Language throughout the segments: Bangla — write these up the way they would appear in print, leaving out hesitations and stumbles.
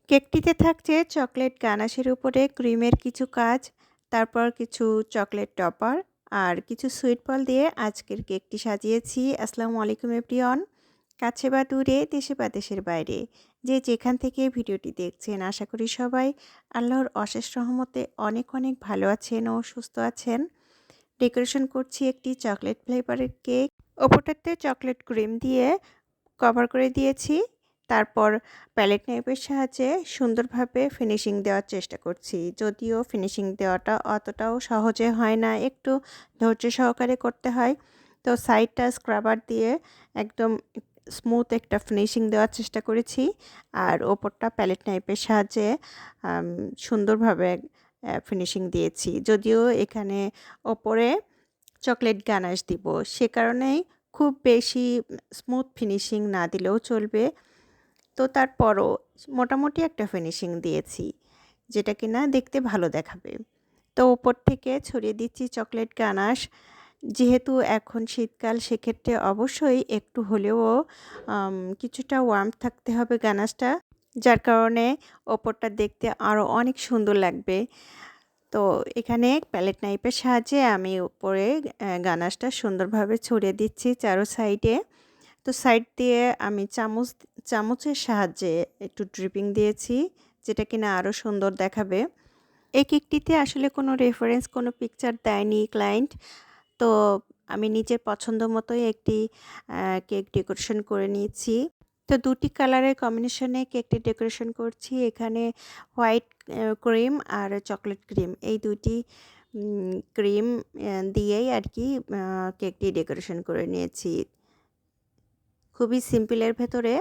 কেকটিতে থাকছে চকলেট গানাশের উপরে ক্রিমের কিছু কাজ, তারপর কিছু চকলেট টপার আর কিছু সুইট বল দিয়ে আজকের কেকটি সাজিয়েছি। আসসালামু আলাইকুম এভরিওয়ান। কাছে বা দূরে, দেশে বা দেশের বাইরে, যে যেখান থেকে ভিডিওটি দেখছেন, আশা করি সবাই আল্লাহর অশেষ রহমতে অনেক অনেক ভালো আছেন ও সুস্থ আছেন। ডেকোরেশন করছি একটি চকলেট ফ্লেভারের কেক। ওপরটাতে চকলেট ক্রিম দিয়ে কভার করে দিয়েছি। তারপর প্যালেট নাইফের সাহায্যে সুন্দরভাবে ফিনিশিং দেওয়ার চেষ্টা করছি। যদিও ফিনিশিং দেওয়াটা অতটাও সহজে হয় না, একটু ধৈর্য সহকারে করতে হয়। তো সাইডটা স্ক্রাবার দিয়ে একদম স্মুথ একটা ফিনিশিং দেওয়ার চেষ্টা করেছি। আর ওপরটা প্যালেট নাইফের সাহায্যে সুন্দরভাবে ফিনিশিং দিয়েছি। যদিও এখানে ওপরে চকলেট গানাশ দিব, সে কারণেই খুব বেশি স্মুথ ফিনিশিং না দিলেও চলবে। তো তারপরও মোটামুটি একটা ফিনিশিং দিয়েছি, যেটা কিনা দেখতে ভালো দেখাবে। তো ওপর থেকে ছড়িয়ে দিচ্ছি চকলেট গানাশ। যেহেতু এখন শীতকাল, সেক্ষেত্রে অবশ্যই একটু হলেও কিছুটা ওয়ার্ম থাকতে হবে গানাশটা, যার কারণে ওপরটা দেখতে আরও অনেক সুন্দর লাগবে। তো এখানে প্যালেট নাইফের সাহায্যে আমি উপরে গানাশটা সুন্দরভাবে ছড়িয়ে দিচ্ছি চারো সাইডে। তো সাইড দিয়ে আমি চামচের সাহায্যে একটু ড্রিপিং দিয়েছি, যেটা কিনা আরও সুন্দর দেখাবে। এই কেকটিতে আসলে কোনো রেফারেন্স, কোনো পিকচার দেয়নি ক্লায়েন্ট। তো আমি নিজের পছন্দ মতোই একটি কেক ডেকোরেশন করে নিয়েছি। তো দুটি কালারের কম্বিনেশনে কেকটি ডেকোরেশন করছি। এখানে হোয়াইট ক্রিম আর চকলেট ক্রিম, এই দুটি ক্রিম দিয়েই আর কি কেকটি ডেকোরেশন করে নিয়েছি। খুবই সিম্পলের ভেতরে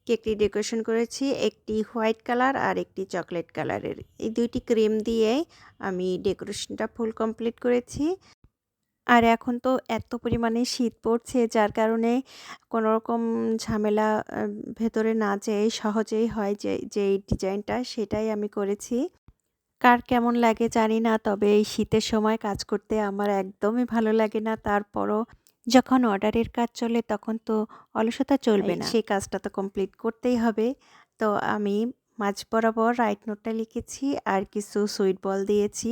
কেকটি ডেকোরেশন করেছি, একটি হোয়াইট কালার আর একটি চকলেট কালারের। এই দুইটি ক্রিম দিয়েই আমি ডেকোরেশনটা ফুল কমপ্লিট করেছি। আর এখন তো এত পরিমাণে শীত পড়ছে, যার কারণে কোনো রকম ঝামেলা ভেতরে না যেয়ে সহজেই হয় যে এই ডিজাইনটা, সেটাই আমি করেছি। কার কেমন লাগে জানি না, তবে এই শীতের সময় কাজ করতে আমার একদমই ভালো লাগে না। তারপরও যখন অর্ডারের কাজ চলে তখন তো অলসতা চলবে না, সেই কাজটা তো কমপ্লিট করতেই হবে। তো আমি মাঝ বরাবর রাইট নোটটা লিখেছি আর কিছু সুইট বল দিয়েছি,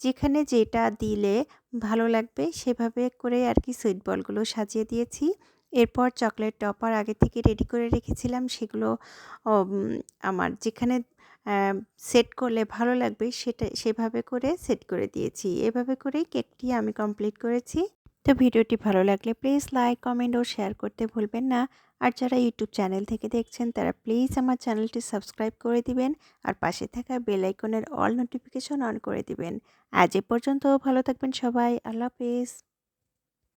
যেখানে যেটা দিলে ভালো লাগবে সেভাবে করে আর কি সুইট বলগুলো সাজিয়ে দিয়েছি। এরপর চকলেট টপার আগে থেকে রেডি করে রেখেছিলাম, সেগুলো আমার যেখানে সেট করলে ভালো লাগবে সেভাবে করে সেট করে দিয়েছি। এভাবে করেই কেকটি আমি কমপ্লিট করেছি। তো ভিডিওটি ভালো লাগলে প্লিজ লাইক, কমেন্ট ও শেয়ার করতে ভুলবেন না। আর যারা ইউটিউব চ্যানেল থেকে দেখছেন তারা প্লিজ আমার চ্যানেলটি সাবস্ক্রাইব করে দিবেন আর পাশে থাকা বেল আইকনের অল নোটিফিকেশন অন করে দিবেন। আজ এ পর্যন্ত, ভালো থাকবেন সবাই। আল্লাহ হাফেজ।